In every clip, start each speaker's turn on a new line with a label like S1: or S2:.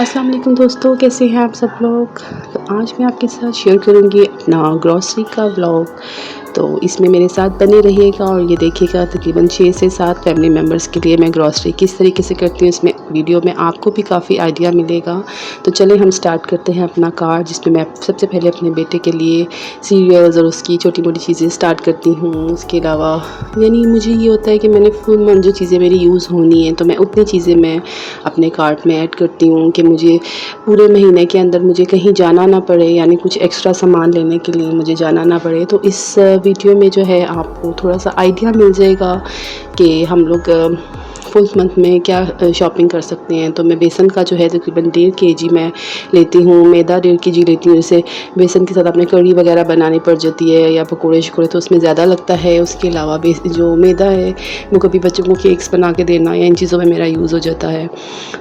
S1: अस्सलाम वालेकुम दोस्तों, कैसे हैं आप सब लोग। तो आज मैं आपके साथ शेयर करूंगी अपना ग्रॉसरी का व्लॉग। तो इसमें मेरे साथ बने रहिएगा और ये देखिएगा तकरीबन 6 से 7 फैमिली मेम्बर्स के लिए मैं ग्रॉसरी किस तरीके से करती हूँ। इसमें वीडियो में आपको भी काफ़ी आइडिया मिलेगा। तो चलें हम स्टार्ट करते हैं अपना कार्ट, जिसमें मैं सबसे पहले अपने बेटे के लिए सीरियल्स और उसकी छोटी मोटी चीज़ें स्टार्ट करती हूँ। उसके अलावा यानी मुझे ये होता है कि मैंने फुल मंथ जो चीज़ें मेरी यूज़ होनी है तो मैं उतनी चीज़ें मैं अपने कार्ट में ऐड करती हूँ कि मुझे पूरे महीने के अंदर मुझे कहीं जाना ना पड़े, यानी कुछ एक्स्ट्रा सामान लेने के लिए मुझे जाना ना पड़े। तो इस वीडियो में जो है आपको थोड़ा सा आइडिया मिल जाएगा कि हम लोग फुल मंथ में क्या शॉपिंग कर सकते हैं। तो मैं बेसन का जो है तकरीबन 1.5 kg मैं लेती हूँ, मैदा 1.5 kg लेती हूँ। जैसे बेसन के साथ अपने कढ़ी वगैरह बनानी पड़ जाती है या पकोड़े शकोड़े तो उसमें ज़्यादा लगता है। उसके अलावा जो मैदा है वो कभी बच्चों को केक्स बना के देना या इन चीज़ों में मेरा यूज़ हो जाता है।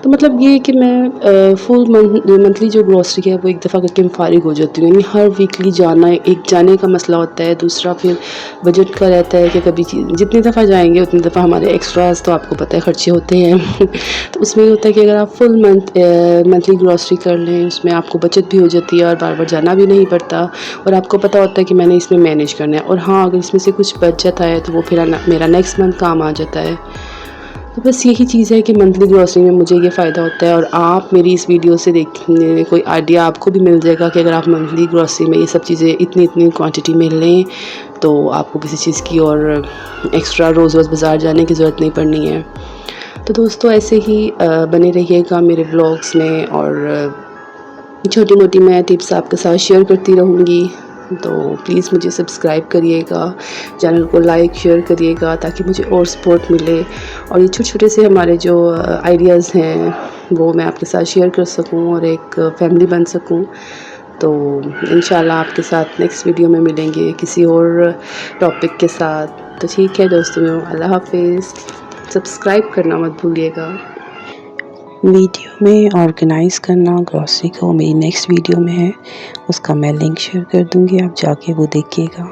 S1: तो मतलब ये कि मैं फुल मंथली जो ग्रॉसरी है वो एक दफ़ा करके मैं फ़ारिग हो जाती हूँ। यानी हर वीकली जाना, एक जाने का मसला होता है, दूसरा फिर बजट का रहता है कि कभी जितनी दफ़ा जाएंगे उतनी दफ़ा हमारे एक्स्ट्रास तो आपको पता है खर्चे होते हैं। तो उसमें ये होता है कि अगर आप फुल मंथली ग्रॉसरी कर लें उसमें आपको बचत भी हो जाती है और बार बार जाना भी नहीं पड़ता और आपको पता होता है कि मैंने इसमें मैनेज करना है। और हाँ, अगर इसमें से कुछ बच जाता है तो वो फिर मेरा नेक्स्ट मंथ काम आ जाता है। तो बस यही चीज़ है कि मंथली ग्रॉसरी में मुझे ये फ़ायदा होता है। और आप मेरी इस वीडियो से देखने कोई आइडिया आपको भी मिल जाएगा कि अगर आप मंथली ग्रॉसरी में ये सब चीज़ें इतनी इतनी क्वांटिटी में लें तो आपको किसी चीज़ की और एक्स्ट्रा रोज़ रोज़ बाज़ार जाने की ज़रूरत नहीं पड़नी है। तो दोस्तों ऐसे ही बने रहिएगा मेरे व्लॉग्स में और छोटी मोटी मैं टिप्स आपके साथ शेयर करती रहूँगी। तो प्लीज़ मुझे सब्सक्राइब करिएगा, चैनल को लाइक शेयर करिएगा ताकि मुझे और सपोर्ट मिले और ये छोटे-छोटे से हमारे जो आइडियाज़ हैं वो मैं आपके साथ शेयर कर सकूं और एक फैमिली बन सकूं। तो इंशाल्लाह आपके साथ नेक्स्ट वीडियो में मिलेंगे किसी और टॉपिक के साथ। तो ठीक है दोस्तों, अल्लाह हाफ़िज़। सब्सक्राइब करना मत भूलिएगा। वीडियो में ऑर्गेनाइज़ करना ग्रॉसरी का वो मेरी नेक्स्ट वीडियो में है, उसका मैं लिंक शेयर कर दूँगी, आप जाके वो देखिएगा।